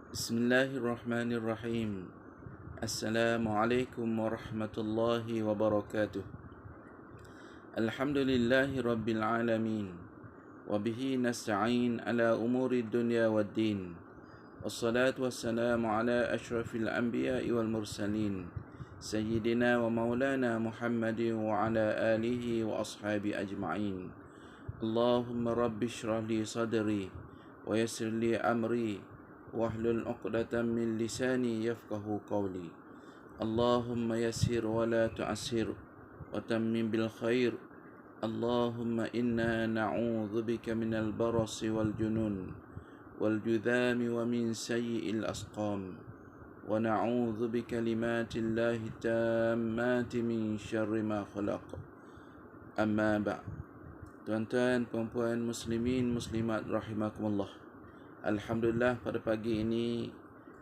Bismillahirrahmanirrahim. Assalamualaikum warahmatullahi wabarakatuh. Alhamdulillahi rabbil alamin. Wabihi nasta'in ala umuri dunya waddin. Wassalatu wassalamu ala ashrafil anbiya'i wal mursalin. Sayyidina wa maulana Muhammadin wa ala alihi wa ashabi ajma'in. Allahumma rabbi shrah li sadri wa yassir li amri wahlul 'uqdatam min lisani yafqahu qawli. Allahumma yassir wa la tu'assir wa tammim bil khair. Allahumma inna na'udzu bika minal barasi wal junun wal judhami wa min sayyi'il asqam wa na'udzu bikalimatillahi tammati min syarri ma khalaq. Amma ba'. Tuan-tuan, puan-puan, muslimin, muslimat rahimakumullah. Alhamdulillah, pada pagi ini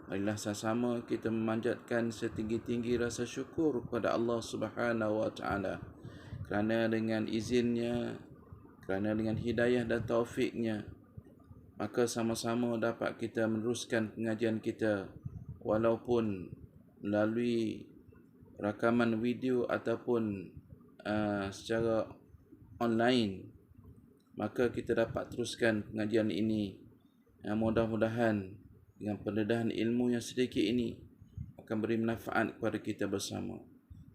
marilah sama-sama kita memanjatkan setinggi-tinggi rasa syukur kepada Allah Subhanahu wa taala kerana dengan izinnya, kerana dengan hidayah dan taufiknya, maka sama-sama dapat kita meneruskan pengajian kita walaupun melalui rakaman video ataupun secara online. Maka kita dapat teruskan pengajian ini. Mudah-mudahan dengan pendedahan ilmu yang sedikit ini akan beri manfaat kepada kita bersama.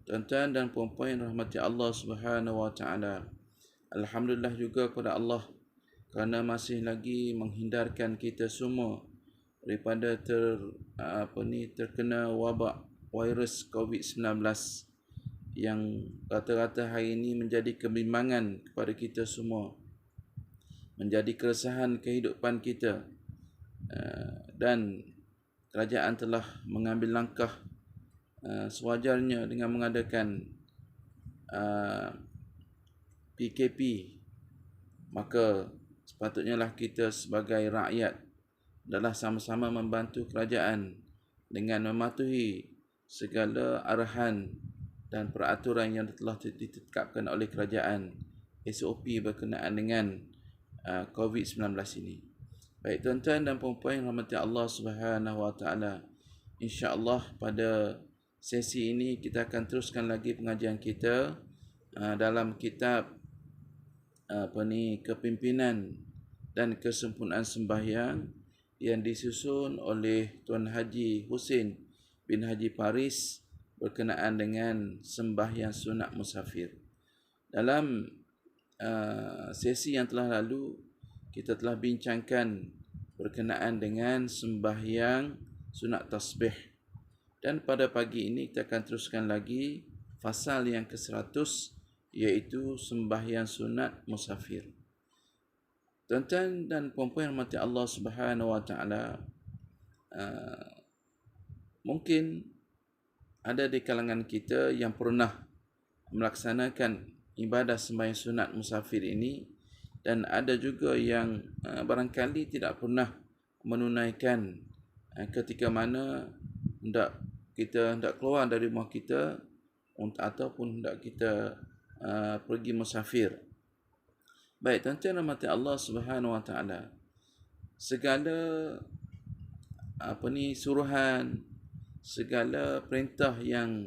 Tuan-tuan dan puan-puan yang rahmati Allah Subhanahu wa taala. Alhamdulillah juga kepada Allah kerana masih lagi menghindarkan kita semua daripada terkena wabak virus COVID-19 yang rata-rata hari ini menjadi kebimbangan kepada kita semua, menjadi keresahan kehidupan kita. Dan kerajaan telah mengambil langkah sewajarnya dengan mengadakan PKP. Maka sepatutnya lah kita sebagai rakyat adalah sama-sama membantu kerajaan dengan mematuhi segala arahan dan peraturan yang telah ditetapkan oleh kerajaan, SOP berkenaan dengan COVID-19 ini. Baik tuan-tuan dan puan-puan yang rahmati Allah Subhanahu wa taala, insya-Allah pada sesi ini kita akan teruskan lagi pengajian kita dalam kitab Kepimpinan dan Kesempurnaan Sembahyang yang disusun oleh Tuan Haji Husin bin Haji Paris berkenaan dengan sembahyang sunat musafir. Dalam sesi yang telah lalu kita telah bincangkan berkenaan dengan sembahyang sunat tasbih. Dan pada pagi ini kita akan teruskan lagi fasal yang ke-100, iaitu sembahyang sunat musafir. Tuan-tuan dan puan-puan yang mati Allah Subhanahu wa taala, mungkin ada di kalangan kita yang pernah melaksanakan ibadah sembahyang sunat musafir ini, dan ada juga yang barangkali tidak pernah menunaikan ketika mana kita hendak keluar dari rumah kita ataupun hendak kita pergi musafir. Baik tuan-tuan rahmati Allah Subhanahu wa taala, segala suruhan, segala perintah yang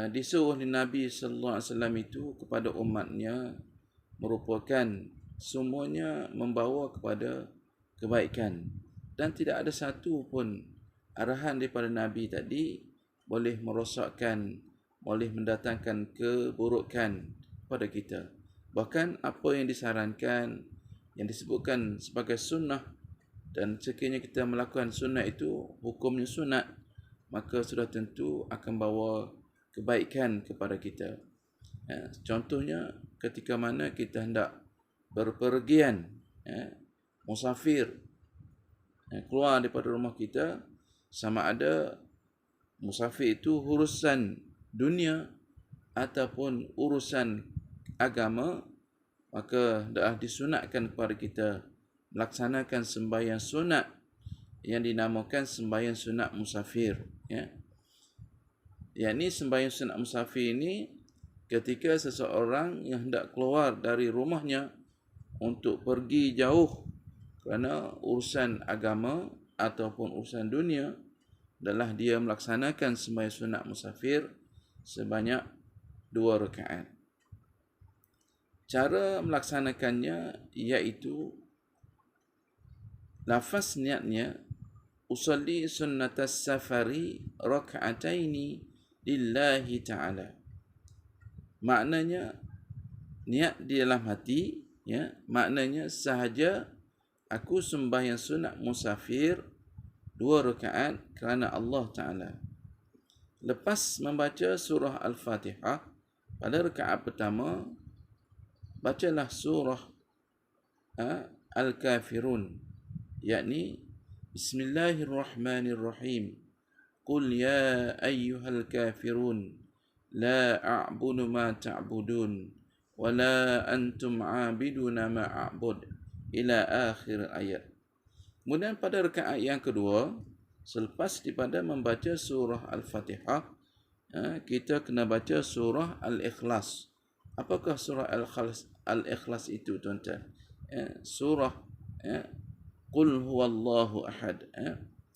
disuruh oleh Nabi sallallahu alaihi wasallam itu kepada umatnya merupakan semuanya membawa kepada kebaikan, dan tidak ada satu pun arahan daripada Nabi tadi boleh merosakkan, boleh mendatangkan keburukan kepada kita. Bahkan apa yang disarankan, yang disebutkan sebagai sunnah, dan sekiranya kita melakukan sunnah itu hukumnya sunat, maka sudah tentu akan bawa kebaikan kepada kita. Contohnya ketika mana kita hendak berpergian, musafir, keluar daripada rumah kita, sama ada musafir itu urusan dunia ataupun urusan agama, maka dah disunatkan kepada kita melaksanakan sembahyang sunat yang dinamakan sembahyang sunat musafir. Yang ini sembahyang sunat musafir ini ketika seseorang yang hendak keluar dari rumahnya untuk pergi jauh kerana urusan agama ataupun urusan dunia adalah dia melaksanakan sembahyang sunat musafir sebanyak 2 rakaat. Cara melaksanakannya iaitu lafaz niatnya usalli sunnatas safari raka'ataini lillahi ta'ala. Maknanya niat di dalam hati, ya, maknanya sahaja aku sembahyang sunat musafir 2 rakaat kerana Allah Ta'ala. Lepas membaca surah Al-Fatihah pada rakaat pertama, bacalah surah Al-Kafirun, yakni Bismillahirrahmanirrahim. Qul ya ayyuhal kafirun la a'budu ma ta'budun wa la antum 'abiduna ma a'bud ila akhir ayat. Kemudian pada rakaat yang kedua, selepas daripada membaca surah Al-Fatihah, kita kena baca surah Al-Ikhlas. Apakah surah Al-Ikhlas itu, tuan-tuan? Surah Qul huwallahu ahad.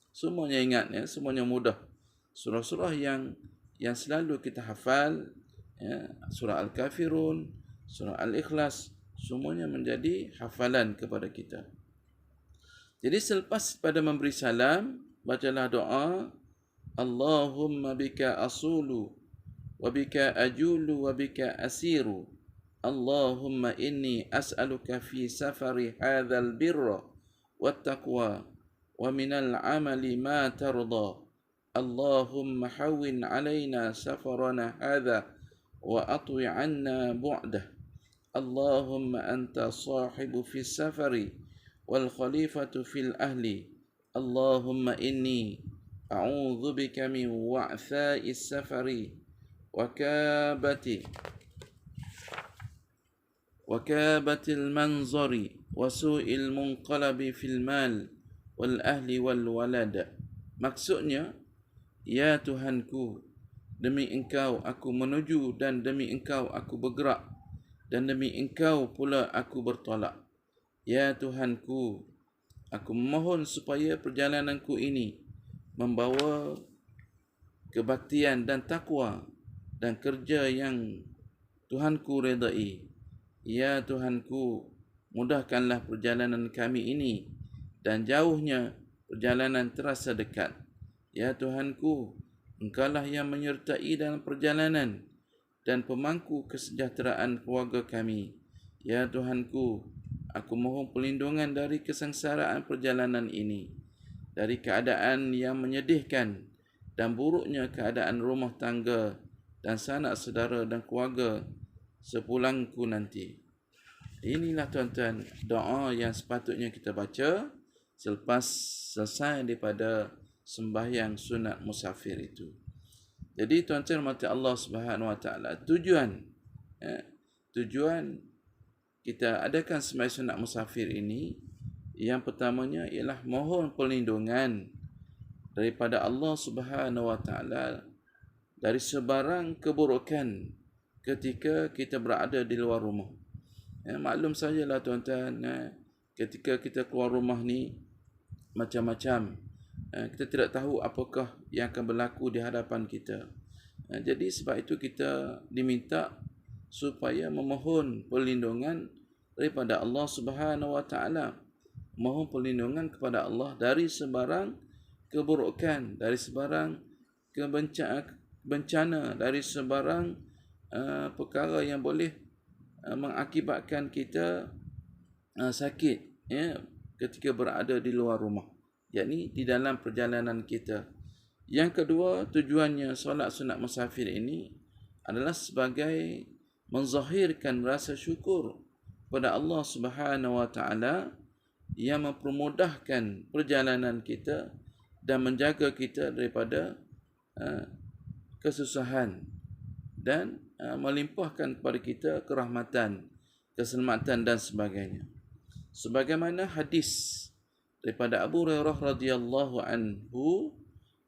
Semuanya ingat, semuanya mudah. Surah-surah yang selalu kita hafal, surah Al-Kafirun, surah Al-Ikhlas, semuanya menjadi hafalan kepada kita. Jadi selepas pada memberi salam, bacalah doa, Allahumma bika asulu wa bika ajulu wa bika asiru. Allahumma inni as'aluka fi safari hadzal birra wat taqwa wa minal amali ma tarda. Allahumma hawwin alaina safarana hadha wa atwi 'anna bu'dah. Allahumma anta sahibu fi safari wal khalifatu fil ahli. Allahumma inni a'udzu bika min wa'tha'i safari wa kabatil manzari wa su'il munqalabi fil mal wal ahli wal walad. Maksudnya, ya Tuhanku, demi Engkau aku menuju dan demi Engkau aku bergerak dan demi Engkau pula aku bertolak. Ya Tuhanku, aku memohon supaya perjalananku ini membawa kebaktian dan takwa dan kerja yang Tuhanku redai. Ya Tuhanku, mudahkanlah perjalanan kami ini dan jauhnya perjalanan terasa dekat. Ya Tuhanku, Engkaulah yang menyertai dalam perjalanan dan pemangku kesejahteraan keluarga kami. Ya Tuhanku, aku mohon perlindungan dari kesengsaraan perjalanan ini, dari keadaan yang menyedihkan dan buruknya keadaan rumah tangga dan sanak saudara dan keluarga sepulangku nanti. Inilah tuan-tuan doa yang sepatutnya kita baca selepas selesai daripada sembahyang sunat musafir itu. Jadi tuan-tuan mata Allah Subhanahu Wa Taala, tujuan kita adakan sembahyang sunat musafir ini, yang pertamanya ialah mohon perlindungan daripada Allah Subhanahu Wa Taala dari sebarang keburukan ketika kita berada di luar rumah. Maklum sajalah tuan-tuan, ketika kita keluar rumah ni macam-macam. Kita tidak tahu apakah yang akan berlaku di hadapan kita. Jadi sebab itu kita diminta supaya memohon perlindungan daripada Allah Subhanahu Wa Taala. Mohon perlindungan kepada Allah dari sebarang keburukan, dari sebarang bencana, dari sebarang perkara yang boleh mengakibatkan kita sakit, ketika berada di luar rumah, yakni di dalam perjalanan kita. Yang kedua, tujuannya solat sunat musafir ini adalah sebagai menzahirkan rasa syukur pada Allah Subhanahu Wa Taala yang mempermudahkan perjalanan kita dan menjaga kita daripada kesusahan dan melimpahkan kepada kita kerahmatan, keselamatan dan sebagainya. Sebagaimana hadis daripada Abu Hurairah radhiyallahu anhu,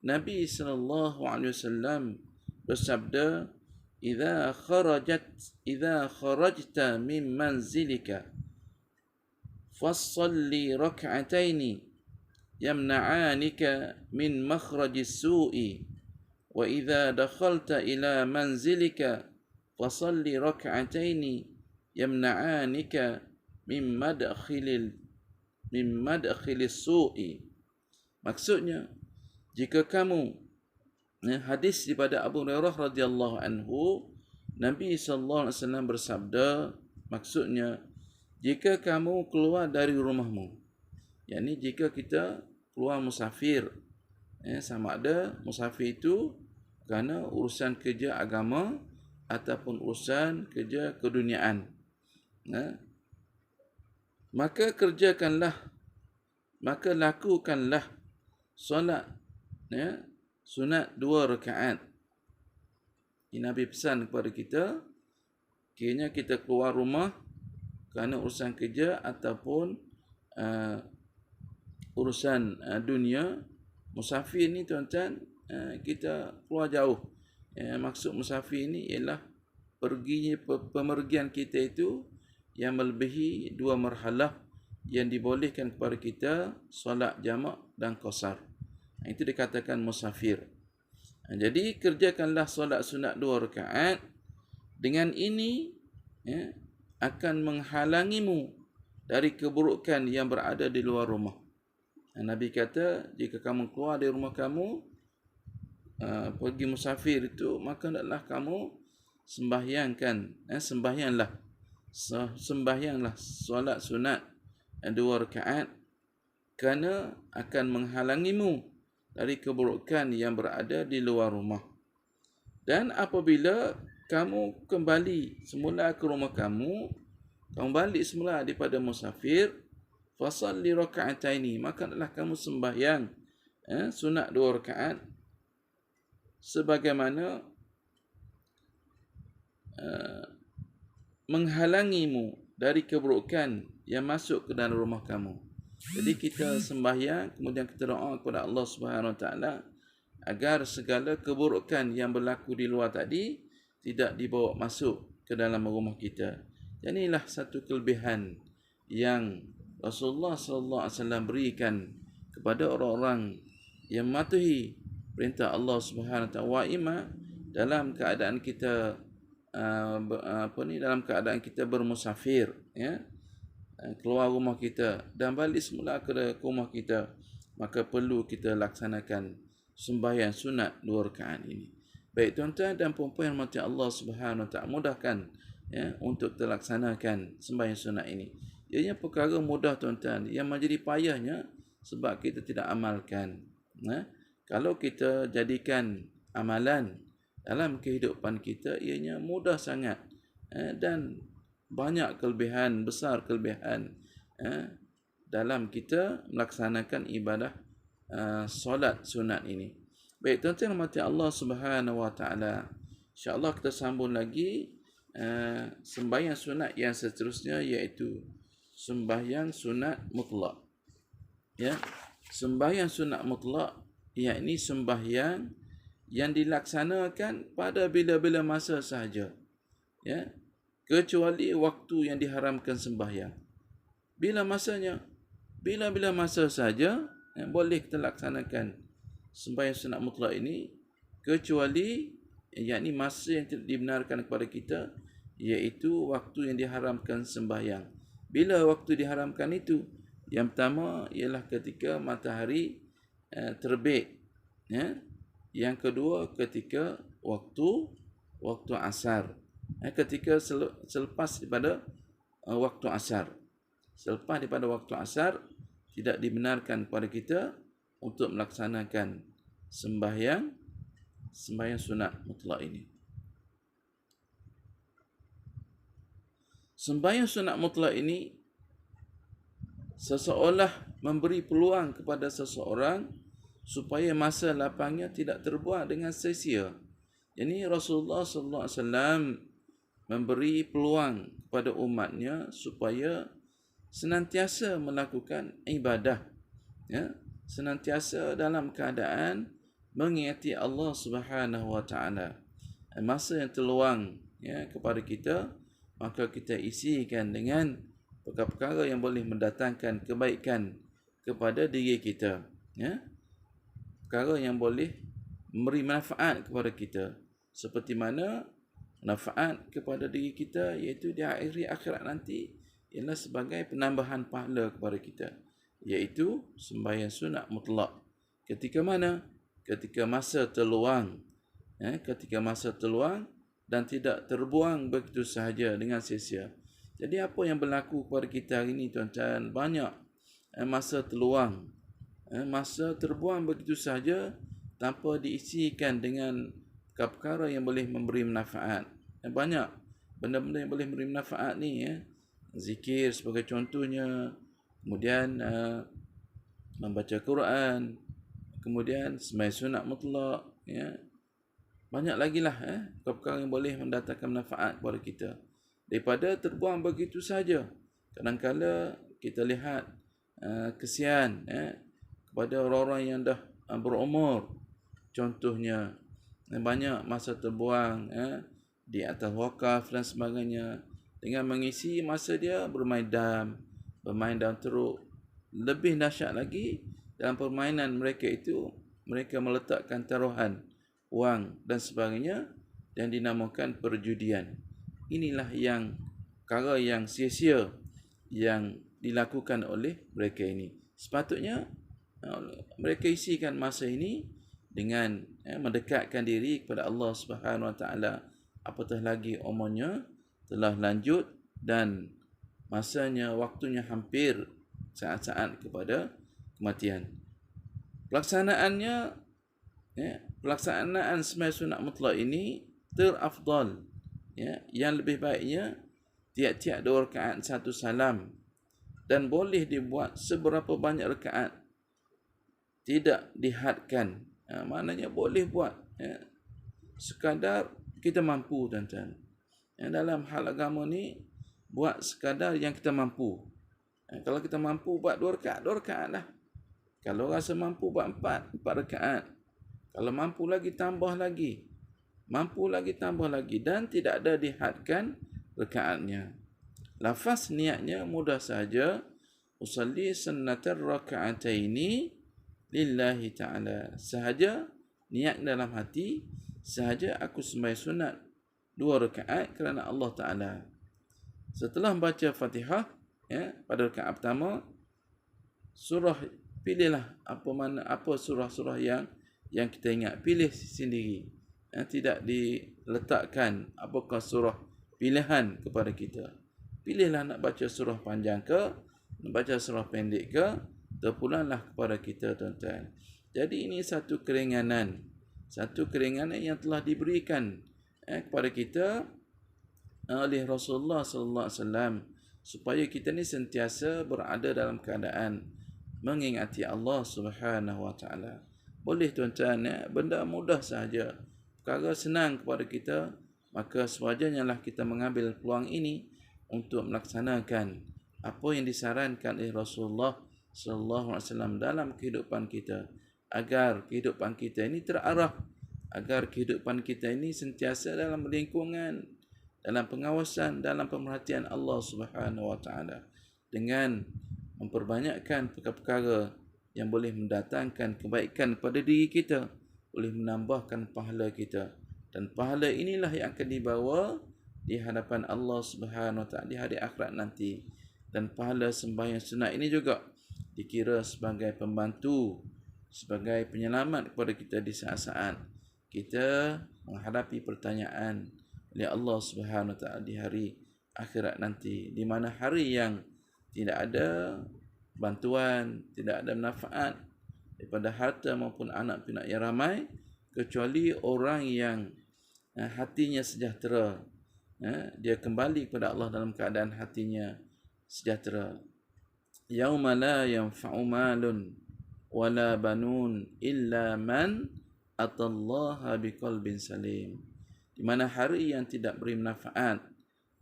Nabi sallallahu alaihi wasallam bersabda, "Idza kharajta min manzilika fassalli rak'ataini yamna'anika min makhrajis su'i wa idza dakhalta ila manzilika fasalli rak'ataini yamna'anika min madkhilis su'i. Maksudnya, jika kamu, hadis daripada Abu Hurairah radhiyallahu anhu, Nabi sallallahu alaihi wasallam bersabda, maksudnya jika kamu keluar dari rumahmu, yakni jika kita keluar musafir, sama ada musafir itu kerana urusan kerja agama ataupun urusan kerja keduniaan, maka lakukanlah solat sunat 2 rakaat. Nabi pesan kepada kita, kiranya kita keluar rumah kerana urusan kerja ataupun urusan dunia. Musafir ni tuan-tuan, kita keluar jauh. Maksud musafir ni ialah pemergian kita itu yang melebihi 2 marhalah yang dibolehkan kepada kita solat jamak dan qasar. Itu dikatakan musafir. Jadi kerjakanlah solat sunat 2 rakaat. Dengan ini akan menghalangimu dari keburukan yang berada di luar rumah. Nabi kata, jika kamu keluar dari rumah kamu, pergi musafir itu, maka hendaklah kamu sembahyanglah solat sunat 2 rakaat, kerana akan menghalangimu dari keburukan yang berada di luar rumah. Dan apabila kamu kembali semula ke rumah kamu balik semula daripada musafir, fasalli raka'ataini, maka hendaklah kamu sembahyang sunat 2 rakaat sebagaimana menghalangimu dari keburukan yang masuk ke dalam rumah kamu. Jadi kita sembahyang, kemudian kita doa kepada Allah Subhanahu Wa Taala agar segala keburukan yang berlaku di luar tadi tidak dibawa masuk ke dalam rumah kita. Dan inilah satu kelebihan yang Rasulullah sallallahu alaihi wasallam berikan kepada orang-orang yang mematuhi perintah Allah Subhanahu Wa Taala, wa'ima, dalam keadaan kita dalam keadaan kita bermusafir, keluar rumah kita dan balik semula ke rumah kita, maka perlu kita laksanakan sembahyang sunat 2 rakaat ini. Baik tuan-tuan dan puan-puan yang dirahmati Allah Subhanahu Wa Taala, mudahkan untuk terlaksanakan sembahyang sunat ini. Ianya perkara mudah tuan-tuan, yang menjadi payahnya sebab kita tidak amalkan. Kalau kita jadikan amalan dalam kehidupan kita, ianya mudah sangat dan banyak kelebihan, besar kelebihan dalam kita melaksanakan ibadah solat sunat ini. Baik tuan-tuan yang dirahmati Allah Subhanahu Wa Taala, insya-Allah kita sambung lagi sembahyang sunat yang seterusnya, iaitu sembahyang sunat mutlak. Sembahyang sunat mutlak, iaitu sembahyang yang dilaksanakan pada bila-bila masa sahaja, kecuali waktu yang diharamkan sembahyang. Bila masanya, bila-bila masa sahaja boleh kita laksanakan sembahyang sunat mutlak ini, kecuali yakni masa yang tidak dibenarkan kepada kita, iaitu waktu yang diharamkan sembahyang. Bila waktu diharamkan itu? Yang pertama ialah ketika matahari terbit, yang kedua ketika waktu asar, ketika selepas daripada waktu asar. Selepas daripada waktu asar, tidak dibenarkan kepada kita untuk melaksanakan sembahyang sunat mutlak ini. Sembahyang sunat mutlak ini seseolah memberi peluang kepada seseorang supaya masa lapangnya tidak terbuang dengan sia-sia. Jadi Rasulullah sallallahu alaihi wasallam memberi peluang kepada umatnya supaya senantiasa melakukan ibadah, senantiasa dalam keadaan mengingati Allah Subhanahu Wa Taala. Masa yang terluang kepada kita, maka kita isikan dengan perkara-perkara yang boleh mendatangkan kebaikan kepada diri kita, ya. Perkara yang boleh memberi manfaat kepada kita, seperti mana manfaat kepada diri kita iaitu di akhir akhirat nanti ialah sebagai penambahan pahala kepada kita, iaitu sembahyang sunat mutlak. Ketika mana? Ketika masa terluang, ketika masa terluang dan tidak terbuang begitu sahaja dengan sia-sia. Jadi apa yang berlaku kepada kita hari ini, tuan-tuan? Banyak masa terluang, masa terbuang begitu sahaja tanpa diisikan dengan perkara yang boleh memberi manfaat. Banyak benda-benda yang boleh memberi manfaat ni, zikir sebagai contohnya, kemudian membaca Quran, kemudian sembahyang sunat mutlak, banyak lagi lah perkara yang boleh mendatangkan manfaat kepada kita daripada terbuang begitu saja. Kadang-kala kita lihat kesian kepada orang-orang yang dah berumur, contohnya banyak masa terbuang di atas wakaf dan sebagainya, dengan mengisi masa dia bermain dam teruk. Lebih dahsyat lagi, dalam permainan mereka itu, mereka meletakkan taruhan wang dan sebagainya yang dinamakan perjudian. Inilah yang perkara yang sia-sia yang dilakukan oleh mereka ini. Sepatutnya mereka isikan masa ini dengan mendekatkan diri kepada Allah Subhanahu Wa Taala. Apatah lagi umurnya telah lanjut dan masanya, waktunya hampir saat-saat kepada kematian. Pelaksanaannya, pelaksanaan sembahyang sunat mutlak ini terafdal, yang lebih baiknya tiap-tiap 2 rakaat 1 salam, dan boleh dibuat seberapa banyak rakaat, tidak dihadkan. Maknanya boleh buat sekadar kita mampu, tuan-tuan. Dalam hal agama ni, buat sekadar yang kita mampu. Kalau kita mampu buat 2 rakaat lah. Kalau rasa mampu buat 4 rakaat. Kalau mampu lagi tambah lagi. Dan tidak ada dihadkan rakaatnya. Lafaz niatnya mudah saja. Usalli sunnatar raka'ataini lillahi ta'ala. Sahaja niat dalam hati, sahaja aku sembahyang sunat 2 rakaat kerana Allah Ta'ala. Setelah membaca Fatihah, pada rakaat pertama, pilihlah apa surah-surah yang kita ingat. Pilih sendiri. Tidak diletakkan apakah surah pilihan kepada kita. Pilihlah nak baca surah panjang ke, nak baca surah pendek ke, terpulanglah kepada kita, tuan-tuan. Jadi ini satu keringanan yang telah diberikan kepada kita oleh Rasulullah sallallahu alaihi wasallam, supaya kita ni sentiasa berada dalam keadaan mengingati Allah Subhanahu Wa Taala. Boleh, tuan-tuan, benda mudah sahaja, perkara senang kepada kita, maka sewajarnya lah kita mengambil peluang ini untuk melaksanakan apa yang disarankan oleh Rasulullah sallallahu alaihi wasallam dalam kehidupan kita, agar kehidupan kita ini terarah, agar kehidupan kita ini sentiasa dalam lingkungan, dalam pengawasan, dalam pemerhatian Allah Subhanahu Wa Taala, dengan memperbanyakkan perkara-perkara yang boleh mendatangkan kebaikan pada diri kita, boleh menambahkan pahala kita, dan pahala inilah yang akan dibawa di hadapan Allah Subhanahu Wa Taala di hari akhirat nanti. Dan pahala sembahyang sunat ini juga dikira sebagai pembantu, sebagai penyelamat kepada kita di saat-saat kita menghadapi pertanyaan oleh Allah Subhanahu Wa Taala di hari akhirat nanti, di mana hari yang tidak ada bantuan, tidak ada manfaat daripada harta maupun anak pinak yang ramai, kecuali orang yang hatinya sejahtera. Dia kembali kepada Allah dalam keadaan hatinya sejahtera. Yauma la yanfa'u malun wala banun illa man atallaha biqalbin salim. Di mana hari yang tidak beri manfaat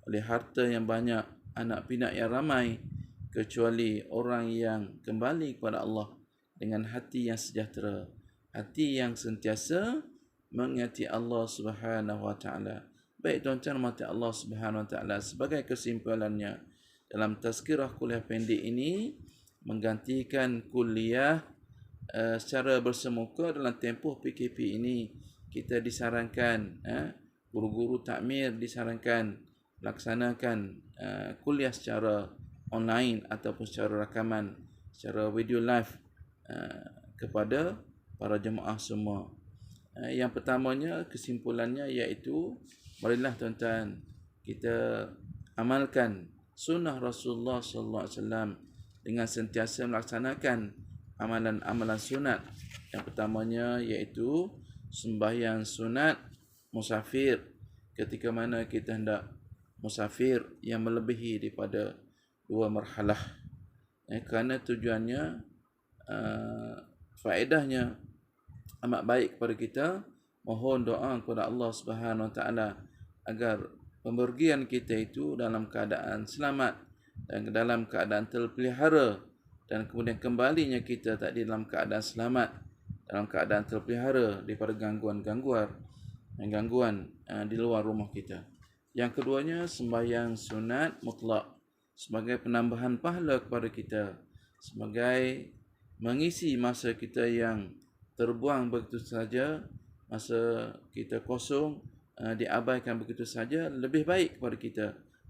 oleh harta yang banyak, anak pinak yang ramai, kecuali orang yang kembali kepada Allah dengan hati yang sejahtera, hati yang sentiasa mengingati Allah Subhanahu Wa Taala. Baik, tuan-tuan mati Allah Subhanahu Wa Taala, sebagai kesimpulannya, dalam tazkirah kuliah pendek ini menggantikan kuliah secara bersemuka dalam tempoh PKP ini. Kita disarankan, guru-guru takmir disarankan laksanakan kuliah secara online ataupun secara rakaman, secara video live kepada para jemaah semua. Yang pertamanya, kesimpulannya iaitu, marilah tuan-tuan kita amalkan sunnah Rasulullah sallallahu alaihi wasallam dengan sentiasa melaksanakan amalan-amalan sunat. Yang pertamanya iaitu sembahyang sunat musafir, ketika mana kita hendak musafir yang melebihi daripada 2 marhalah. Kerana tujuannya, faedahnya amat baik kepada kita. Mohon doa kepada Allah Subhanahu Wa Taala agar pembergian kita itu dalam keadaan selamat dan dalam keadaan terpelihara, dan kemudian kembalinya kita tadi dalam keadaan selamat, dalam keadaan terpelihara daripada gangguan di luar rumah kita. Yang keduanya, sembahyang sunat mutlak sebagai penambahan pahala kepada kita, sebagai mengisi masa kita yang terbuang begitu saja, masa kita kosong diabaikan begitu saja. Lebih baik kepada kita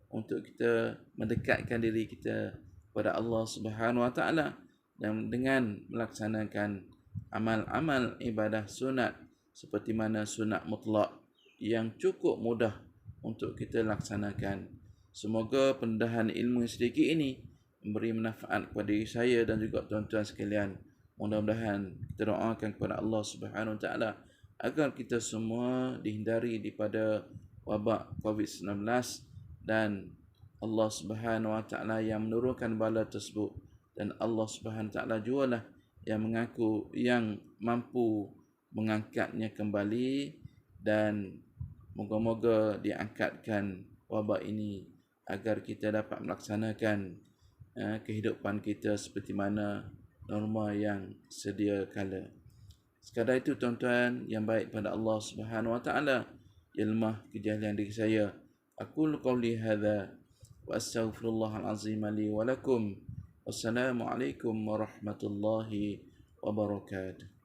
untuk kita mendekatkan diri kita kepada Allah Subhanahu Wa Taala dan dengan melaksanakan amal-amal ibadah sunat seperti mana sunat mutlak yang cukup mudah untuk kita laksanakan. Semoga pendedahan ilmu sedikit ini memberi manfaat kepada diri saya dan juga tuan-tuan sekalian. Mudah-mudahan kita doakan kepada Allah Subhanahu Wa Taala agar kita semua dihindari daripada wabak COVID-19, dan Allah Subhanahu Wa Taala yang menurunkan bala tersebut, dan Allah Subhanahu Wa Taala jugalah yang mampu mengangkatnya kembali, dan moga-moga diangkatkan wabak ini agar kita dapat melaksanakan kehidupan kita seperti mana norma yang sedia kala. Sekadar itu tuan-tuan yang baik pada Allah Subhanahu Wa Taala, ya lemah kejahilian diri saya. Aqulu qawli hadza wa astaghfirullahal azim li wa lakum. Wassalamualaikum warahmatullahi wabarakatuh.